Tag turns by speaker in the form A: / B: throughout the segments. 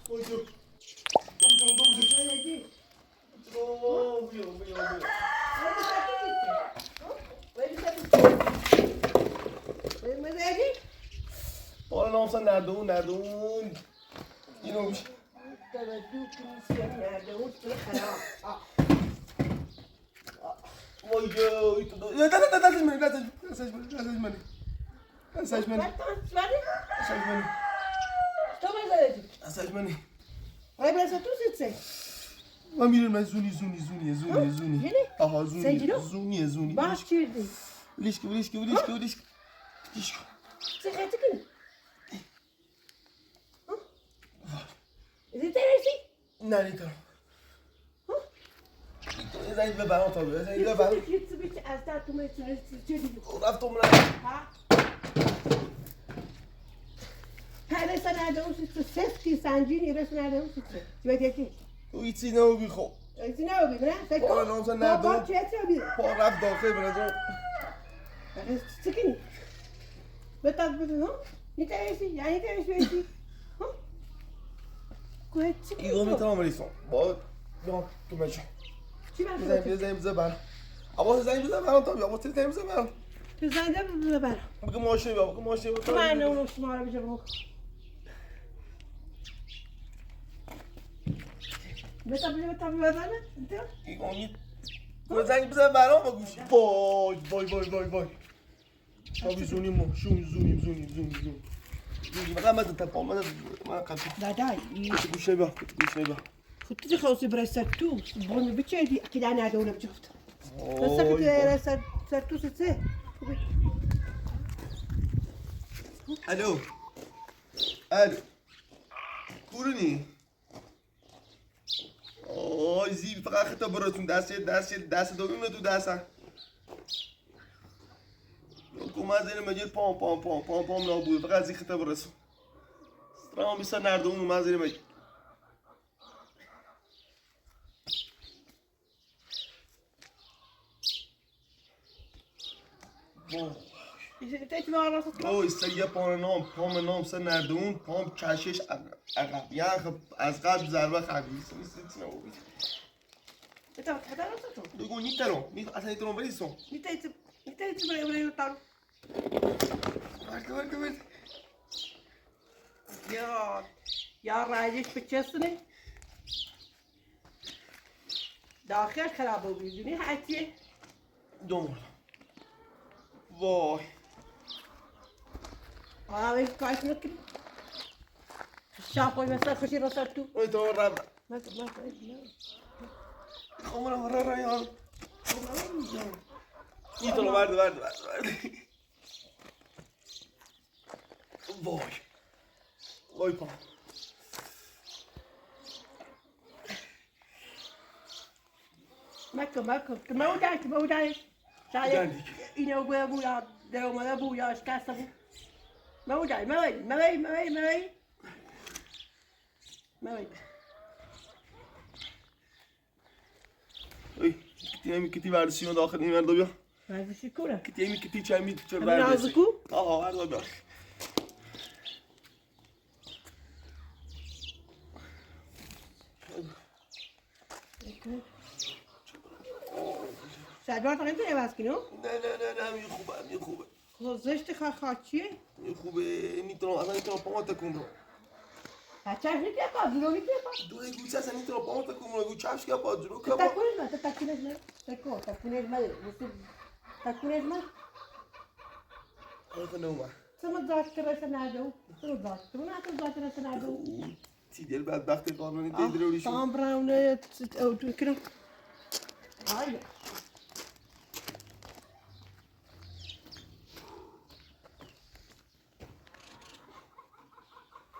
A: Bonjour. Bonjour. Olha não sen nerede? Yine olmuş. Bonjour. Asajmani.
B: Vai abraçar tu, Sitse?
A: Ma miren ben zuni.
B: Yine?
A: Aha
B: Sen Cino?
A: zuni.
B: Bahçırdı.
A: Ilişki.
B: Sen kaçtı ki? Sen teresi?
A: Nerede? Zijn we bij ons alweer? Zijn we bij ons?
B: Git bir şey azda tutmayı söyledi.
A: Raftom lan.
B: Ha? Her sene o ses ki sancın her sene o ses. Şimdi
A: Hoe iets zien nou weer go.
B: sen ne oluyor lan? Sen
A: Oğlum, oğlum, sen nerede?
B: Bak çete bir.
A: Paul Raftom geef me dat op.
B: Ben sıkın. Betat bir no? Ne teresi? Yani teresi. Ha? Koyet çıkın.
A: Ik wil niet allemaal iets van. Ja, kom met je. We zijn bize ben. Ama ze zijn bize ben tabii. Ama siz zijn bize ben.
B: Sen de burada ben.
A: Bakın moşe yok.
B: Ben onu ısmarlayacağım o. Betat bir bana.
A: Ik wil niet. We zijn bize ben ama kuş. Boy. Abi zuni mo. Zuni. We gaan met de tap om. Maar kan toch.
B: Dadai.
A: Kuş bak.
B: خدت خواستی برای سرتو برو بچه که در نداره بجفت بس که سرتو سه
A: Alo. Kuruni. Zie, vraag het op rood. Daar zit ook iemand toe, daar staan. Kom maar zitten met je pom nou boer. Vraag zich het op rood. Stram is er naar de maar zitten met je. استریا پام نام سر نردون پام کشش عقب یعنی از قبل ضربه خبیث نیست نه بود بگو نیترون اصلا نیترون بریسون
B: نیتایت برای تارو
A: ورد
B: یا رایجش بچستنه داخل خراب بود میدونی حتیه
A: دومار وای
B: آه کاش نکنی شاپوی مثلا خوشی رو سر تو
A: اوی تو رب
B: ما
A: خمرم را یار نیترون ورد وای پام
B: مکن که مودای شاید اینو بویا در اومده بویا اشکسته بود مودای
A: اوی کتی ورزشی داخل این ورد بیا
B: ورزشی کوره
A: کتی چمی چه
B: همین آزکو
A: آها ورد بیا
B: شلوار تا نمیتونی عوض کنی
A: نه می خوبه
B: زشت خاچیه
A: می خوبه اصلا نیتونم پاما تکون برو
B: بچه‌ش نیکه پا درو نیکه پا
A: دوی گوچه اصلا نیتونم پاما تکون برو گوچهش که پا درو که پا
B: تکونش من
A: آخه نومه
B: سمت ذاکرش ندارم ذاکرش ندارم
A: تیدیل بدبخت قانونی دیدروری شد
B: تام براونه تو کنم آیا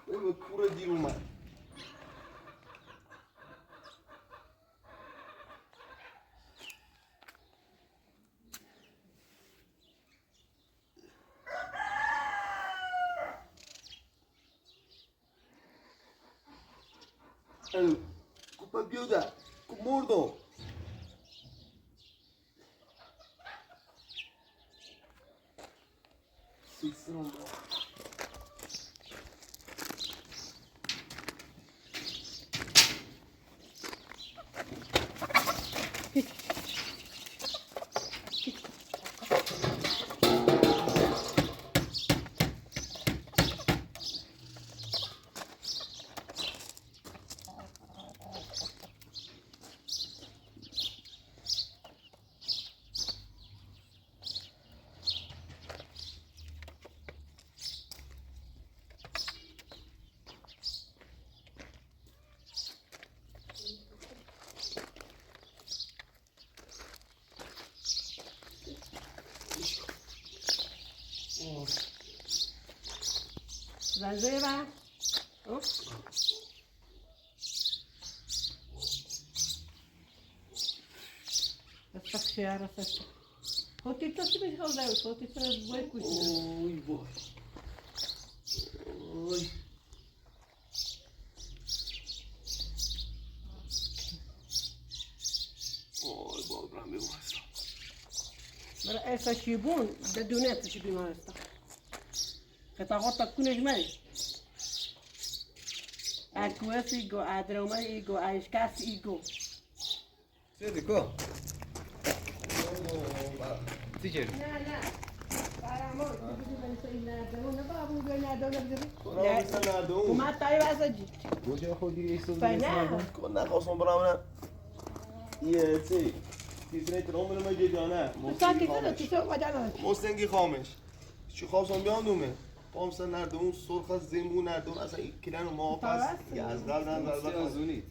A: به کور دیر اومد Culpa viuda, com mordo.
B: زنجه با بس خيار بس خوتي تصبح خلاص خوتي تصبح ويكوش
A: اوی وای اوی وای بابرم بیمارستان
B: برا ايسا شيبون دونات شي بيمارستا قطعات تكون اجمالي اكواس ايجو ادروما ايجو اشكاس ايجو
C: Senti qua. Teacher.
B: لا لا برامون
A: برام مثل نردون
B: وما طيب اسجل
C: کجا خودی ایستاد
B: فنا
A: کن نخواستم برام نه یه چی تیزنه ترام بلو مگه جانه
B: ساكت انا تسوق وجعنا
A: موسنگی خامش چی خواستم بیام دومه پام سر نردون سرخ از زیمون نردون اصلا این کلن و محافظ یه از قبل نظر
C: Azuni.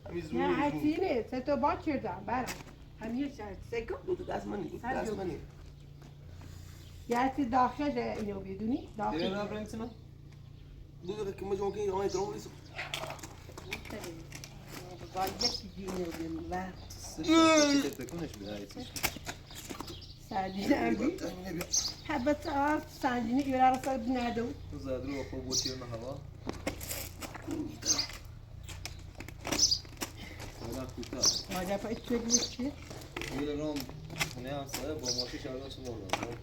A: همین
B: نه
A: زونی
B: عسیره ستو با کردم برام همیشه شد سکو
A: دو تا دست منی دو تا دست منی
B: یعنی داخل اینو بدونی
C: Tiene
B: داخل
C: una prensa?
A: دو تا که مجموع که آنها ترام نیست
B: باید یکی اینو بدونی و
C: Sıçra تكونش بداية.
B: سردین امبی حبت آف سردینی ایرا را سر بنادو
C: زادرو وخو بوتيرنا هوا. ولا كوتا.
B: واجه پا ایچ بگیش چی؟
C: میره رام خونه همسایه با ماشی شرگاش بردم.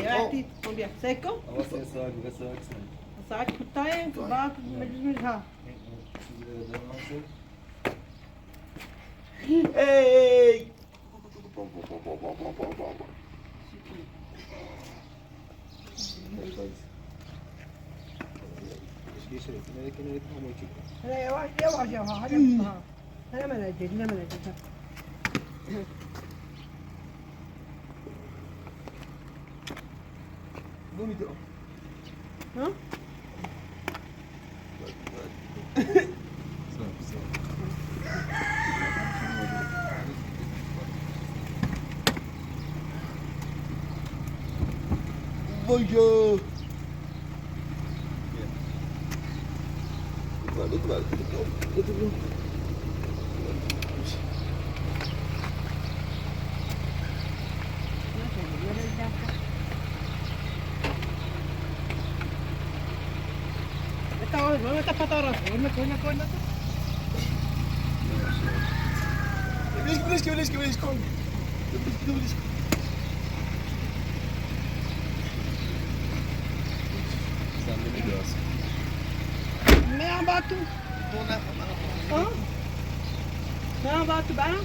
B: وقتی بیا سکو
C: Hava ses var, bir ses var.
B: ساعت کتایم باق مجموع ها
A: ای
B: انا يواش يواش ها ها انا ما نجيت انا ما نجيت
A: دو میترام
B: ها
A: وایو
B: ما تفترض وين
A: بلیش کن
C: Sen beni görsün.
B: ما باتو ها ما باتو بقى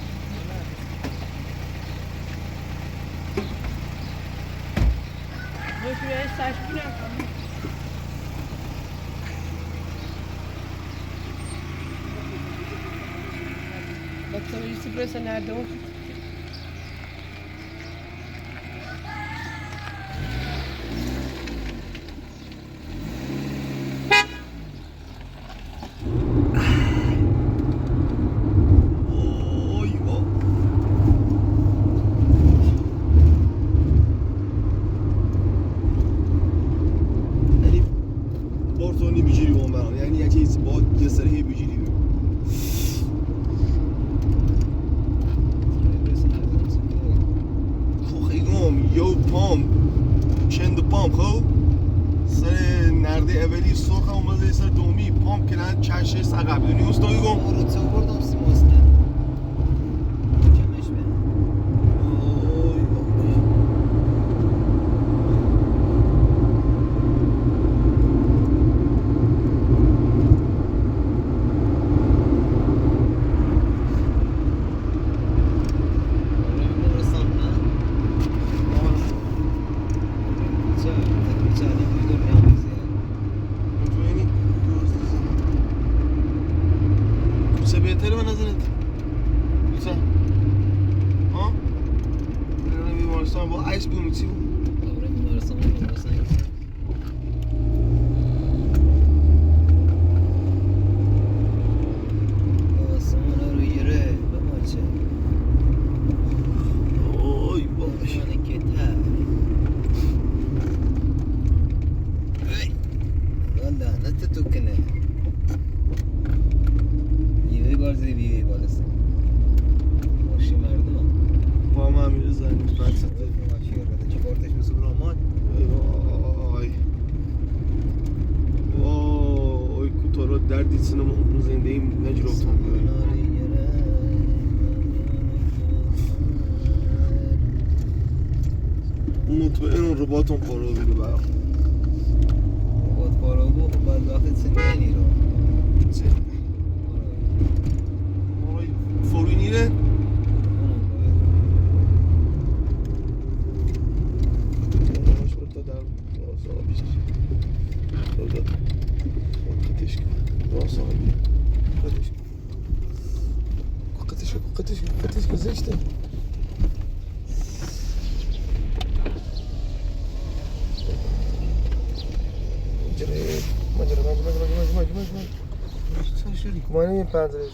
B: مش لسه شفنا بس يجي بريس انا دوت
C: Orası oradan Simos'ta. Mükemmel mi?
A: دیدسن ما زنده ایم نجرفتم مطمئن رباطم پارو بیده برام
C: رباط پارو بود خب بعد وقتی سنگینی رو
A: فورینیره قطش زشته مجرد کمانی پندرش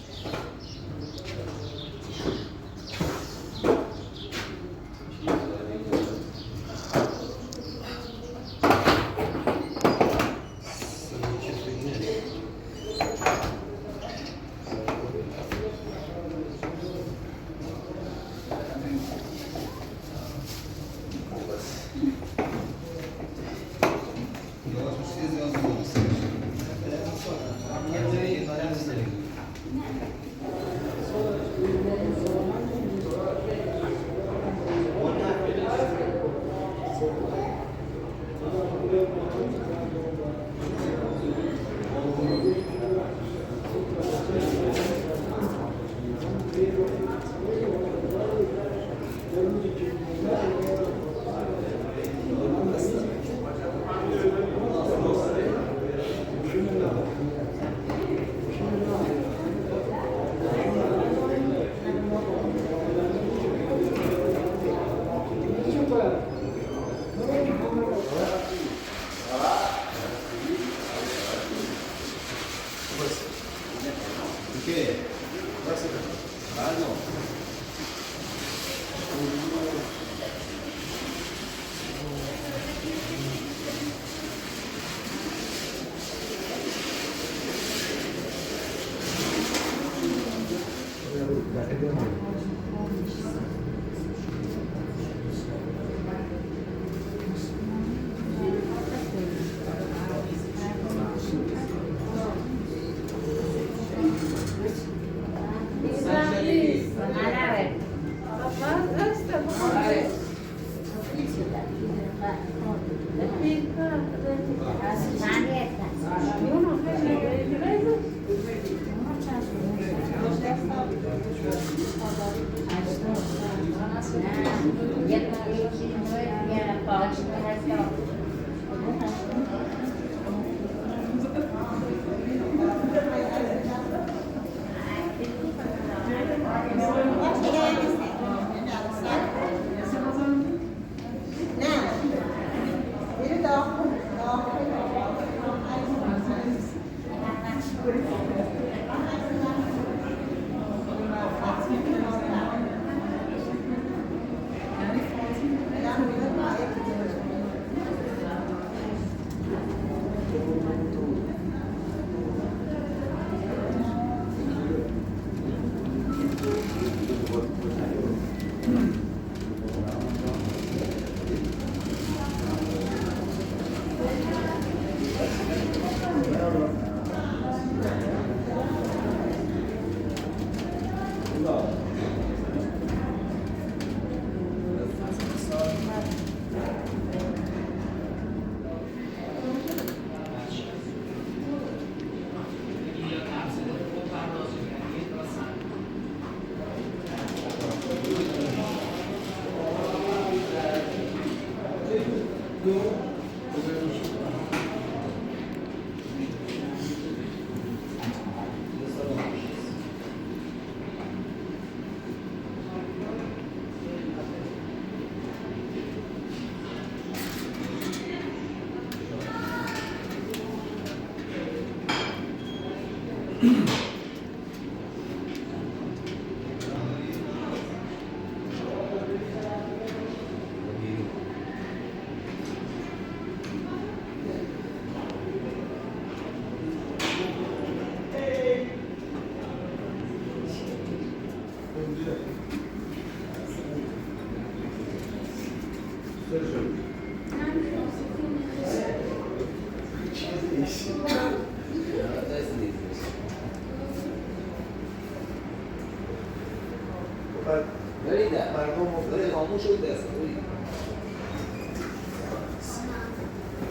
A: مردم مختلف
C: خاموش شده.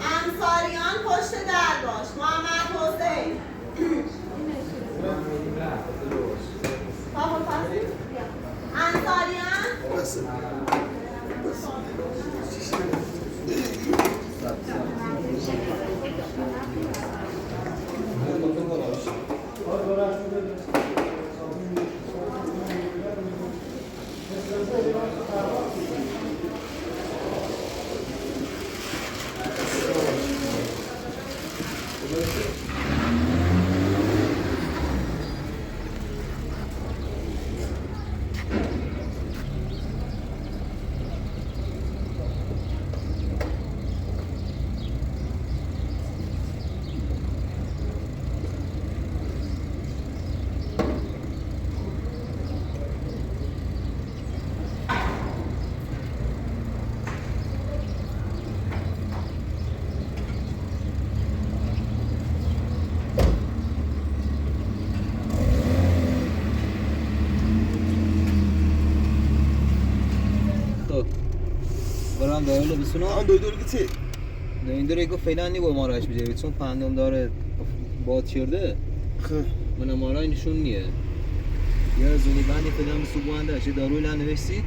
D: انصاریان پشت در باش. محمد حسین. بابا پسی. انصاریان.
A: بس
C: برام به اول بسونم.
A: آن دویدور گیتی
C: این دوره گفت فعلا نی با ماراش بجایی چون پندم داره باد شرده.
A: خب
C: من مارای نشون نیه. یا زونی بندی فعلا بسوبوانده چه داروی لان نوشتید؟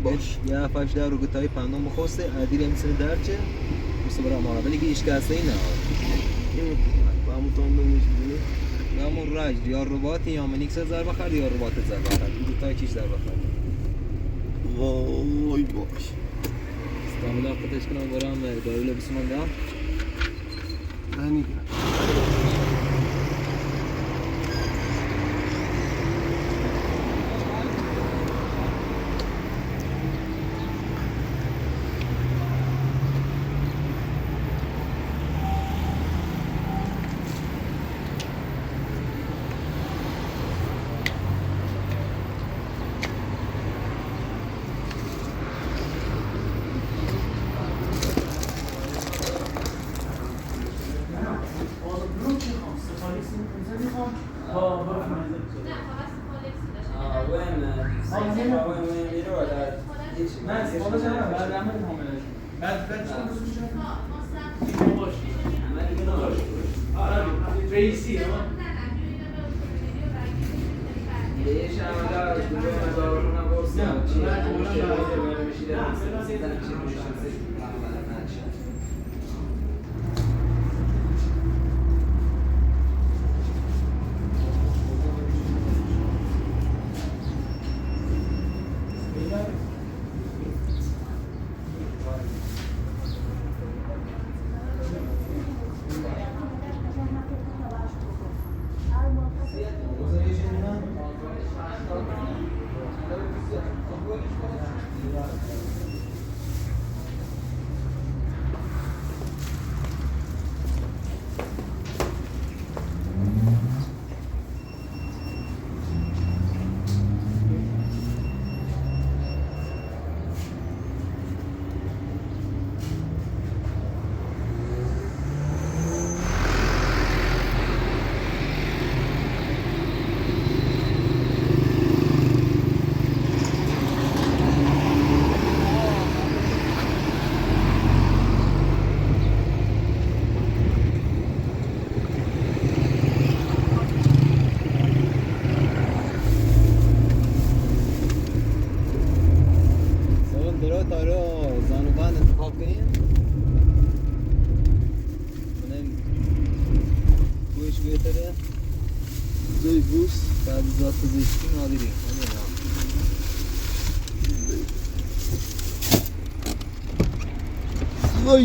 A: باش
C: یا فاش دارو گتای پندم بخواسته ادیره میسن درچه. مثل برام مارا ولی گیش کاسه اینا.
A: این با همون تان نمیشه بینی
C: نامون راج یا رباطی یا منیکس زر بخرد یا رباط زر بخرد. این دوتای چیش در بخرد.
A: وای باش
C: استعمال قطعش کنم برام داروی لبسونم دام.
A: هنی
E: رئیسی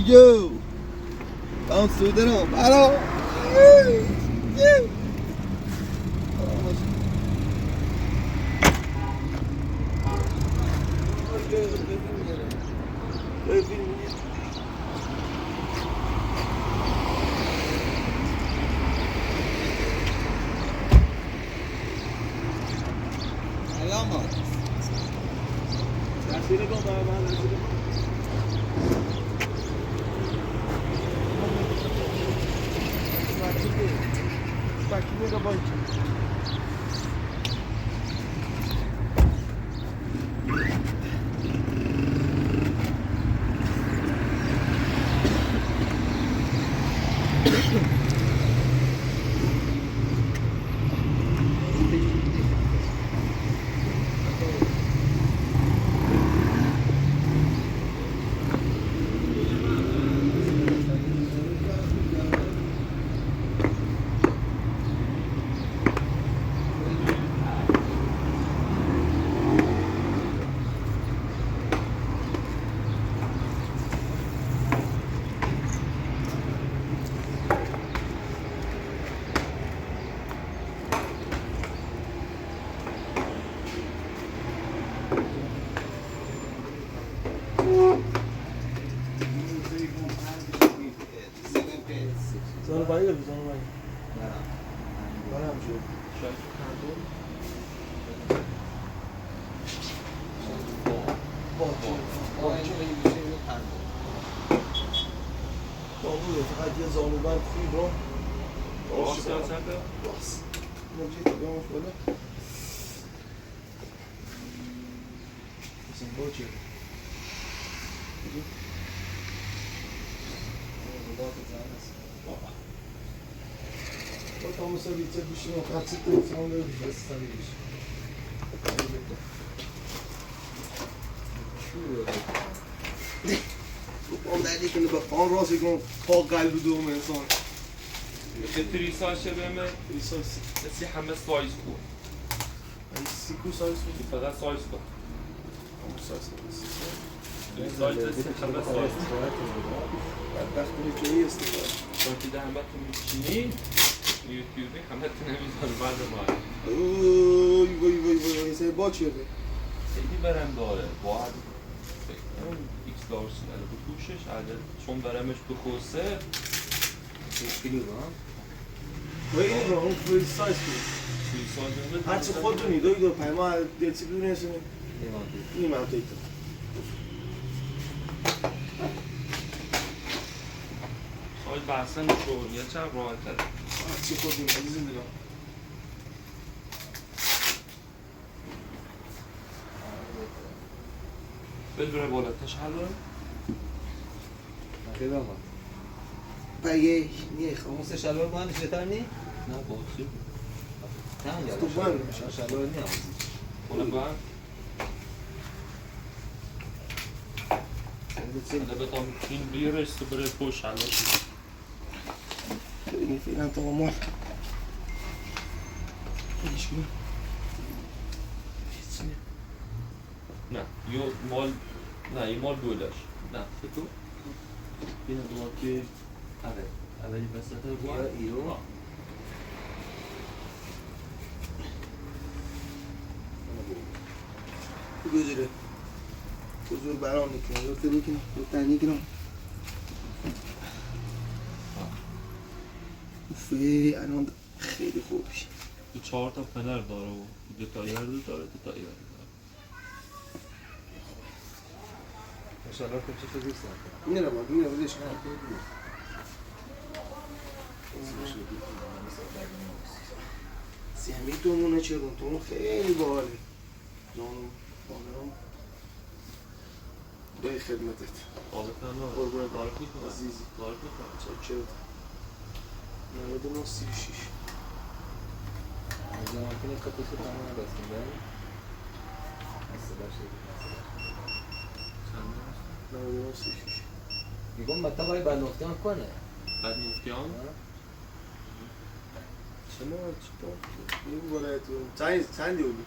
A: yo! Bounce through the door. Battle! زن بایی رو زن بایی برم شد بابوه فقط یه زانوبند خوب رو
E: راست یا چپه؟
A: راست نجی تا بیامش بالا مثلا با چه با تا مثلا بیتر بشیم و قطعی تلفون رو بستن بشیم پام دردی کنه با پام راست کن پا قلب دوم انسان
E: تریساشه بهمه
A: ریساسی
E: بسی همه سایز کن
A: سیکو سایز بود
E: فقط سایز کن
A: همون سایز
E: سایز بسی همه سایز
A: بدبخت کنه جایی استفاده
E: شاکی ده همه تو میچینی یوتیوبی همه تو نمیزن بعد ما
A: اوی وای وای وای وای سه با چیه
E: خیلی برم داره باید ایکس لارج نده به توشش عدد چون برمش بخوصه
C: کیلو با
A: وای این رو اون فری سایز بود
E: تریساشه
A: هرچی خودتونی دوی دو پیما دلچی بدونی هستونی این منطقه تو
E: سایز بحثن شد یه چند راحت تره
A: هرچی خودتونی عزیزم دلم
E: بدون بالاتش حل دارم
C: خیلی با
A: بگه نیخ
C: اون سه شلوار با هم بهتر نی؟
E: نه باسی
C: تمام
A: تو با هم میشه.
C: شلوار نی هم
E: اون بعد ده بتا این بیرش تو بره پوش حل
A: خیلی فعلا تا مال خیلیش کنم
E: نه یه مال نه یه مال دولاش نه تو بینا دوار که اولی وسط رو
C: یا ایرو
A: گذره حضور برام میکنه یورته میکنه یورته میکنه اوفه الان خیلی خوب میشه
E: تو 4 تا پنر داره و دو تایر داره دو تایر داره
C: شلوار که چه دوست دارم
A: این رو با این رو بدش کنم سیمی تومونه چه کن تومون خیلی باحاله جانو بانرام به خدمتت
E: قابط هم نه
A: قربونت
E: دارک میکنه
A: عزیزی
E: دارک میکنه
A: چاکرت 99 36
C: از زمان که کتوش تمام دستم داری اصلا
A: 99 36
C: میگم متا باید بنافتیان کنه
E: بعد مفتیان
A: شما چطور؟ بگو بالایتون چندی بودی؟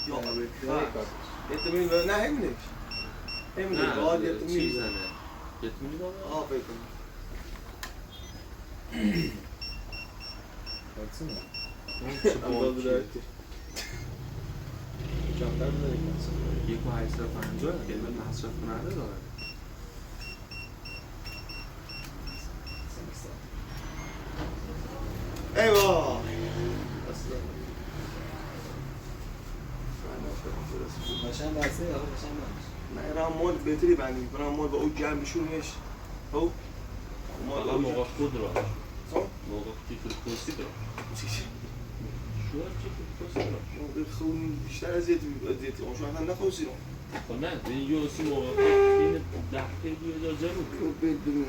A: یا بهتر یتمین نه همینه همینه باید یتمین
E: چیز زنه یتمینی داره؟
A: آفه کنم
C: برسونه
A: اندازه دارتی کمتر داری کنسون
E: 1850 یه مصرف کننده داره
A: ایوه
C: باشن بسته یا باشن نمیشه
A: نه رام مال بهتری بندی میکنم مال با اون جمع بشونش او
E: حالا موقع خود را
A: خب
E: موقع کیفر پوستی داره
A: چی
E: شو کیفر پوستی داره
A: موقع خون بیشتر از دیتی اون شما هم نخوصی رو
E: خب نه این یه اسی موقع خود این 10 کیلو اجازه رو
A: خب بید ببینم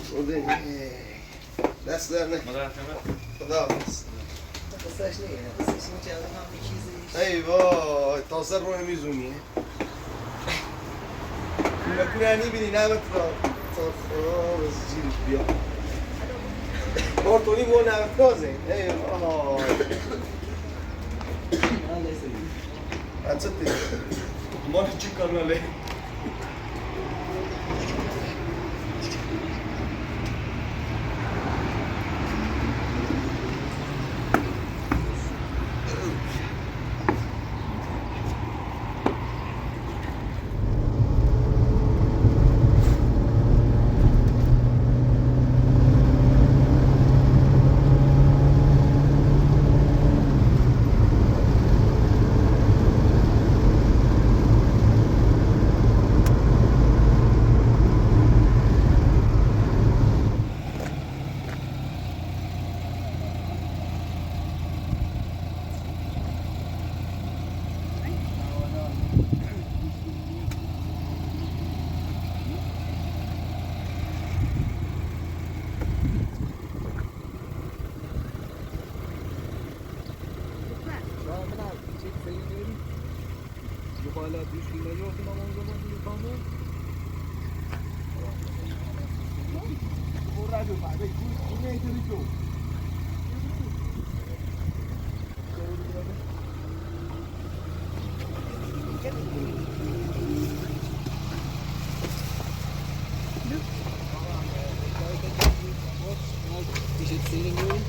A: خدا دست در نکن
E: مادر همه
A: خدا حافظ
C: قصهش نیه قصهش اینه که الان هم یه چیزی
A: ای وای تازه رو نمیزونیه نکنی بینی نمت را تا خدا از جیرش بیا بارتونی مو نمت رازه ای وای
C: من لیسه
A: بچه تی مال چی کاناله
C: بالا پیش می‌گیره و ما اونجا می‌فهمیم.
A: برادو بعد این اینطوری تو.
C: Is it sailing room?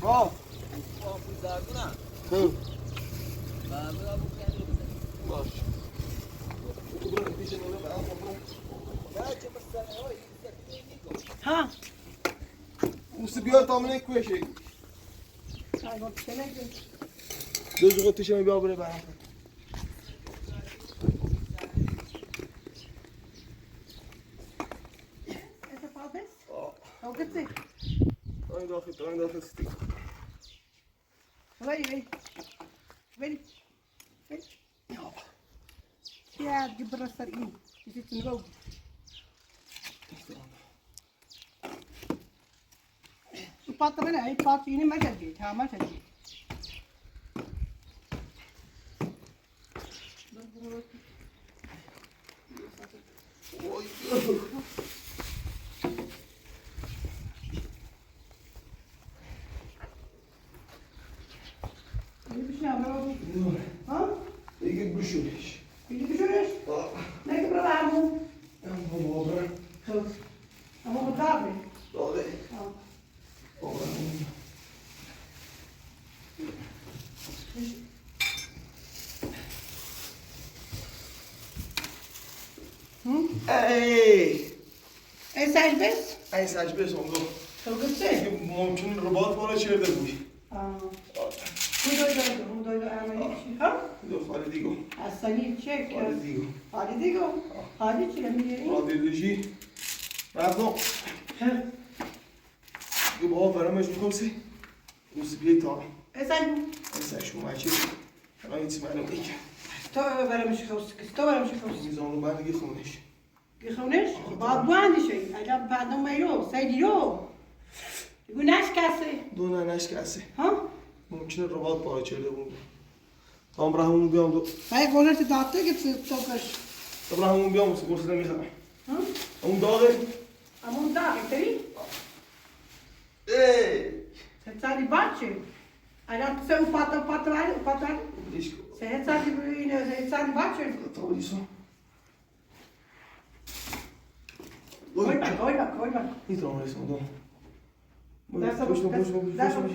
A: ها خب باش برو پیش منو برام
B: ها
A: موسی بیا تا من کوشه
B: سایبان چنگه
A: دو زوغ تشم بیا بره برام
B: Essa talvez? Não quer dizer.
A: Ay dafı stik.
B: Vem, vem. Vem. Vem. Ya de braçar in. Isso é novo. O pato também é, pato ini mais aqui, tá mais aqui. Bir şey yapalım. Ha?
A: İyi görüşürüz.
B: Bir düşünüyoruz. Ne kadar var bu?
A: Ama baba.
B: Ama bu da mı?
A: Doğru.
B: Tamam.
A: Ey!
B: Essa é vez?
A: Ay saç be sondu.
B: Çok güzel.
A: Mümkün robot bana çevirdi bu.
B: Bu doydu ama şey. Ha?
A: Yok hadi digo.
B: Asani çek.
A: Hadi digo.
B: Hadi digo. Hadi çilemeyelim.
A: Hadi dici. Bravo. Bu baba veremez mi komsi? Musi bir ta.
B: Essa é bu.
A: Esa şu maçı. Ana itmanu ilk.
B: Sto vermiş kavus. Sto vermiş kavus.
A: Biz onu ben de gitmemiş.
B: Gixonesh? Bad bu عندي شيء. أنا بعد ما يو سيد يو. يقول ناش كاسة.
A: Dona naşkası.
B: ها؟
A: Mümkün robot bana çevirdi bu. Tamam Brahm'ın bir anda.
B: هاي قولت دعتك تسوقش.
A: Brahm'ın bir anda kursu demiş.
B: ها؟
A: Onun dağı.
B: أمون داعي تري.
A: Ey!
B: تسالي باتشي. أنا تسوي فاتو فاتو على فاتو على.
A: İlişki.
B: سهتسالي بينا سهتسالي باتشي.
A: Tabii diyorsun.
B: Koy bak, koy bak, koy bak.
A: İyi tamam resim oldu.
B: Derse
A: Boşuna
B: boş,
A: boşuna
B: derse
A: boşuna.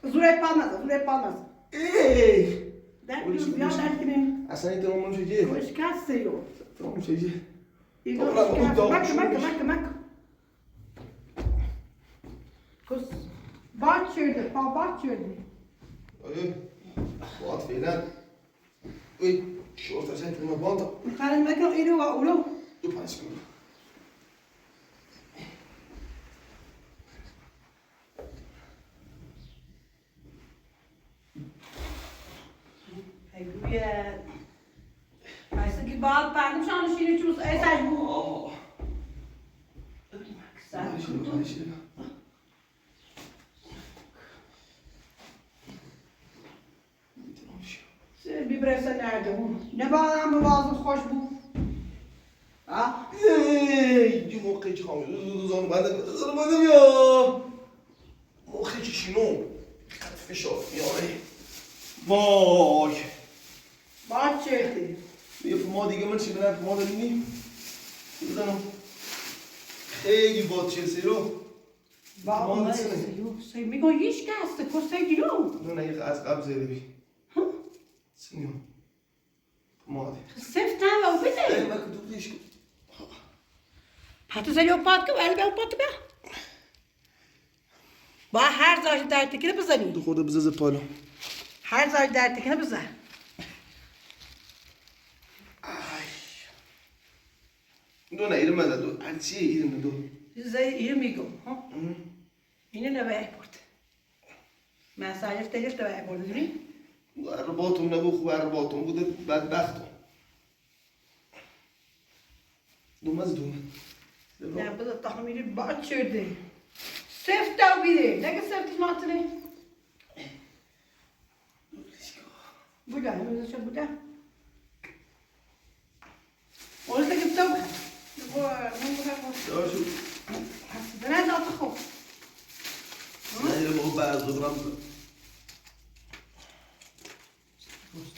B: boş. Zurep almaz, zurep almaz.
A: Ey!
B: Dertli ya dertli.
A: Aslında tamam onu şey.
B: Hoş kasıyor.
A: Tamam şey.
B: İgor
A: Toprak,
B: hoş kasıyor.
A: toprak,
B: Bak,
A: şunu
B: bak,
A: geç.
B: bak, bak. Kız. Bahçede, pa bahçede.
A: Ay. Wat filan. Uy. Şu orta sen kime banta.
B: Karın mekan iri var oğlum.
A: Dur paskım.
B: Güya. Aysa ki bağlı paydım şu an işini çuz. Esas bu.
A: Aa.
B: Sen
A: Hadi şimdi
B: kutu.
A: hadi şimdi.
B: Sen bir bresa nerede bu? Ne bağlan bu bazı hoş bu. Ha?
A: Ey! Yumurta çıkamıyor. Zon ben de ısırmadım ya. Mochi şunu. Katfiş ol. Yani. Vay.
B: Bahçede.
A: Bir pomada diگه چی بدن pomada ببینیم بزنم خیلی باد چه رو
B: Bağlı. Sen mi koy iş kastı. Kosay diyor.
A: نه نه از قبل زده بی سینیو pomada
B: Seften ve o bir
A: ey
B: de.
A: bak dur diş
B: Patı sen yok patı el ben patı be. Ba her zaman dertlikini bize
A: dur خورده بزز پالو
B: Her zaman dertlikini bize.
A: دو نه ایرم ده دو هرچی ایرم دو
B: Bize 20 gün. Yine ne be burada. Mesaj telif de be burada değil mi?
A: رباطم نبو خوب رباطم بوده بدبختم دومز دومه
B: نه بذار تخمیری باد شده سفت او بیده نگه سفت ناتنه بوده همه چه بوده قلت لك التوبة
A: شو
B: بنات أطخو
A: لا يبغوا بعض غرام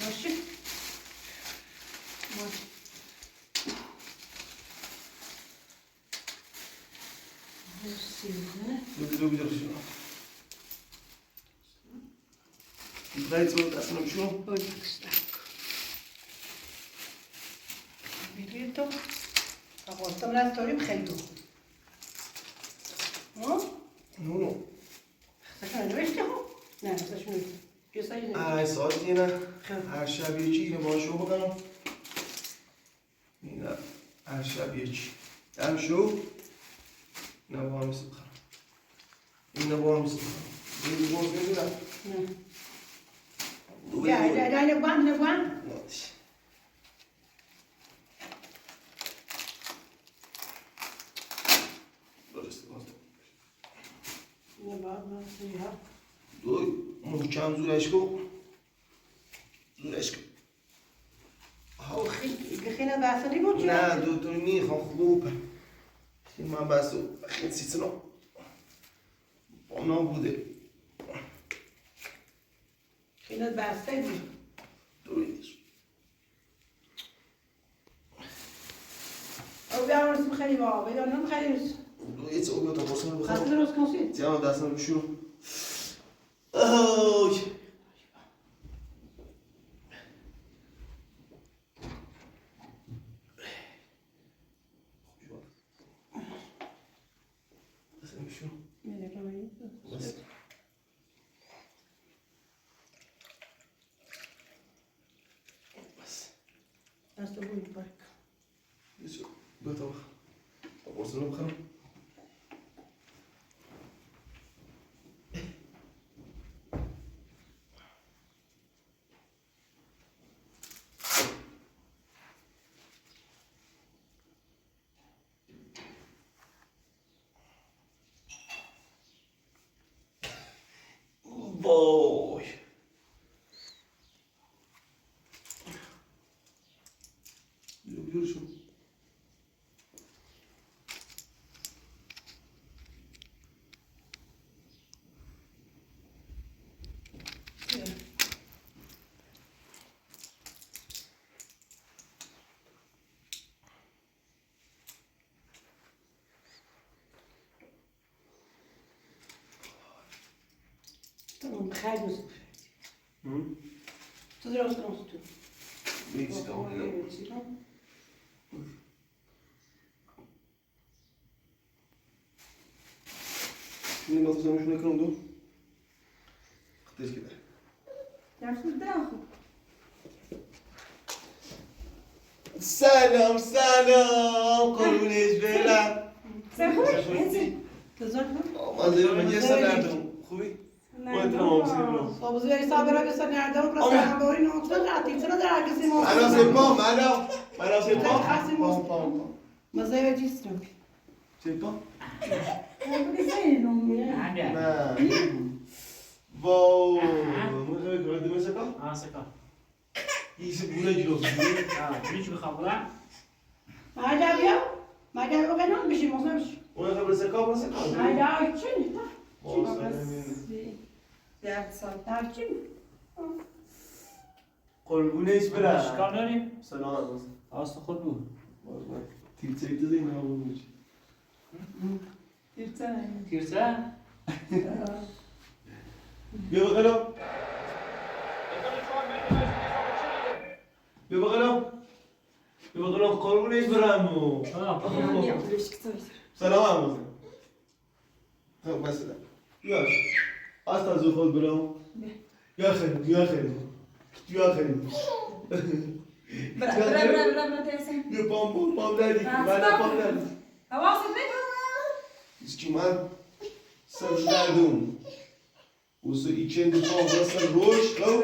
B: ماشي
A: يقدروا يديروا شنو بغيت تقول اصلا شنو
B: بيجيتو أقول تمرة توري بخيتو
A: نو
B: سكان ويشتهو نعم سشنو يصير
A: هاي صوتينا هر شب یکی اینو باشو بکنم اینا هر شب یکی هم شو اینا با هم میسه بخرم اینا با هم میسه بخرم این باز میدونم
B: لا نبغى
A: دوی محکم زورش کن زورش کن
B: خينا بعثني بوجه
A: نه دو میخوام خوبه خیلی من بس خیلی سیتنا بانا بوده
B: خينا بعثني
A: دویش
B: او بيعمل اسم خلي بابا بدون نم خلي
A: دوی چه اوگه تا برسان بخوام
B: خاطر روز كونسيت
A: تیام دستم بشورو اوی دستم بشورو بس بس
B: استقول برك
A: بشو بطبخ برسان بخوام وای بیار شو
B: تمام خالد مسك تدرس كونسيت
A: بیکس کامل شنو ما تفهمش شنو كانوا دول خديت كده
B: نفس الداخل
A: سلام سلام قربونش برم
B: تذكر
A: ما زیر من یه سر نردم خوبی؟ باید تمام سیبرم
B: صوب زيري صابرة بس نعدم بس أنا بوري نقطة راتي ترى ده عكسي ما
A: انا سيبام انا سيبام
B: ما زي بجسمك
A: سيبام
B: أنا زي نومي
A: نه واو من خیلی کار دیگه سکا
F: سکا
A: ایش بوله جلوس
F: میشه بخوابم
B: ما جابيا ما جابيا كانوا بيجي ما سمش
A: اون خبر سکا بس سکا
B: ما جابيا شنو ده چی؟
A: قربونش برم
F: چیکار داریم؟
A: سلام
F: آست خود بود
A: تیرچه ایتو دیگه نبود
F: تیرسه؟
A: بیا بقلم بیا بقلم بیا بقلم قربونش برم سلام هم خب مثلا یاش اصلا زو خود برم یا خیلی یا خیلی یا خیلی
D: برا تيسن
A: یا پام داری من پام داری
D: حواست بيت
A: هیچ کی من سر دردم و سر ایچند پام و سر روش خب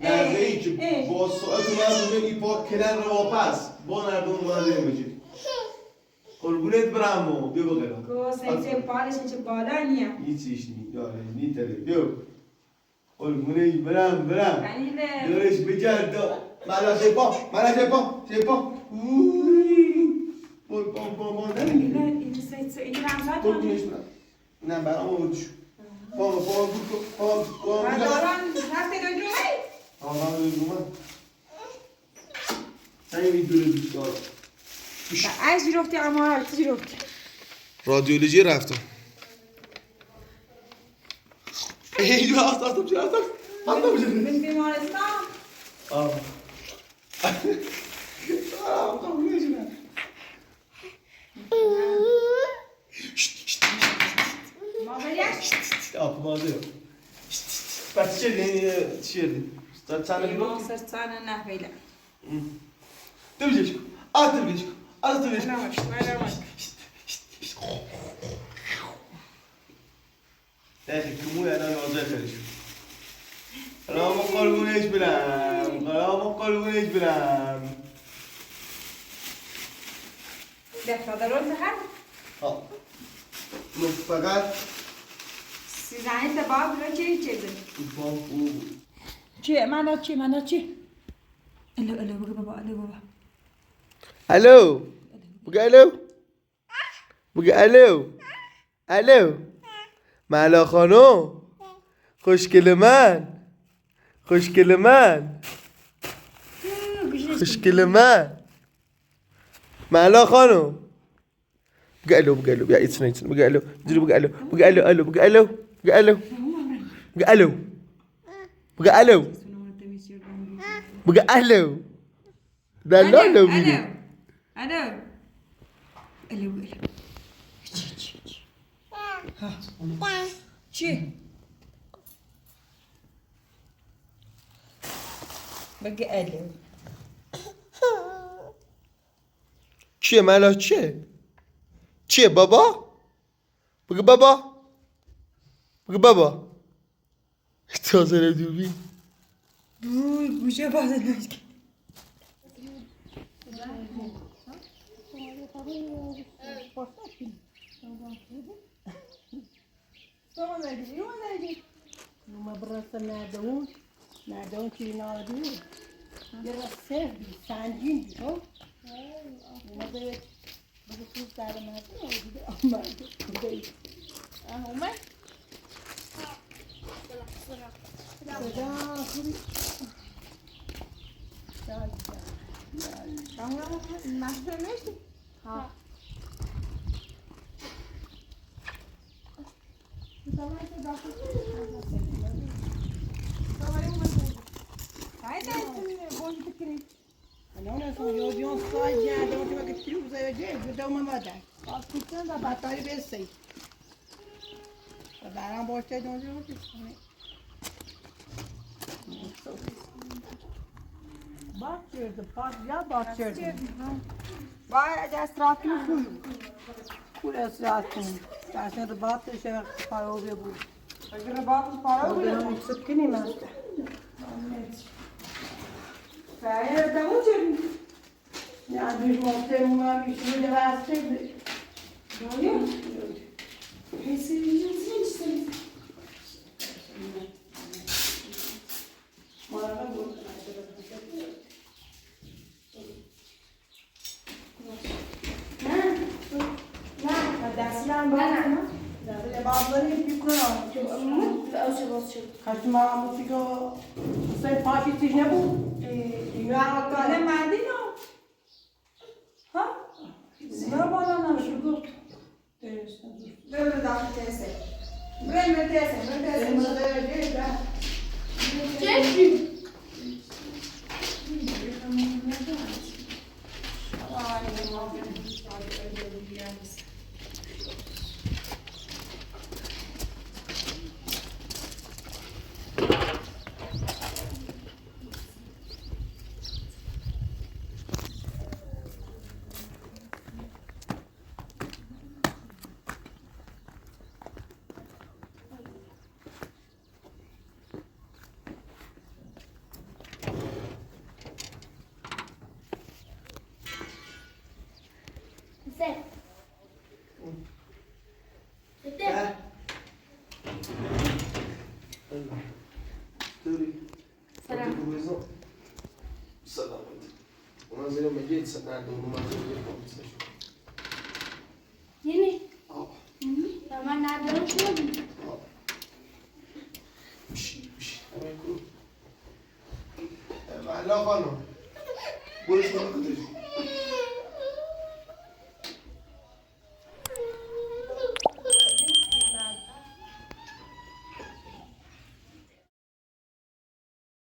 A: درده ای که با ساعت مردم این پاک کنن رو پس با نردم اومده نمیشه قربونت برم بیا بغیرم
D: گوسه چه بالش چه بالا نیا
A: هیچیش نی داره نی تره بیا قربونت برم
D: کنیله
A: دورش بگرد مالا شپا با
D: کنیله این سه این رمزات
A: قربونش برم نه برام آوردشو با
D: داران رفته دو جمعه
A: آقا من همین دوره دوست دارم
D: از جیرفتی اما جیرفتی
A: رادیولوژی رفتم ایدو هستم چرا هستم
D: من بیمارستان
A: قبولش نه
D: مادریش
A: مادر بس چه دی چند
D: ایمان سرطان نه بیلا
A: دویش آتش
D: نماش
A: دقیقی کموی الان آزار خیلیش قرام قربونش برم
D: دفترون تهر
A: فقط
D: سیزنی تباب رو چه چیزی
A: توفان خوب
D: چی مانا چی الو بگو بابا
A: الو بگو الو مالا خانم خوشگل من مالا خانم بگو الو بیا ایتسن بگو الو دلاله میگه
D: الو چی بگی الو
A: چیه مالا چیه بابا بگو بابا تازه دوبی
D: بوی گوشه بازه نشکن
B: Uma brança nadão que nós viu. Era serve, sandinho, ó. Mas eu fui para mais arruma. Não, eu vi um só de adão que vai que usa eu de dar uma medalha. Posso escutando a batalha e vencer. Para dar uma bosta de onde eu vou. Bakıyordu, ya bakıyordu.
D: باید از راتون خوی
B: Kul esratın. Dersen de battı şey para oluyor bu.
D: اگر رباط پارا
B: O
D: بود
B: dönem sık değil mi?
D: فعلا دمون چه
B: Yani bir muhtemelen bir şey de verseydi.
D: دایم حسی اینجا چی
B: Mara bu.
D: نه دستیان باید
B: Yani bazıları hep yukarı almış. Kaçma mutlu sen paketi ne bu? Dünya
D: کنه مردی نه ها زیرا بالا نشد برو داخل تسه برو تسه
A: sana da onu mazur
G: Yeni. Ama nereden uçuyorum?
A: Vai lá, Vano. Boa,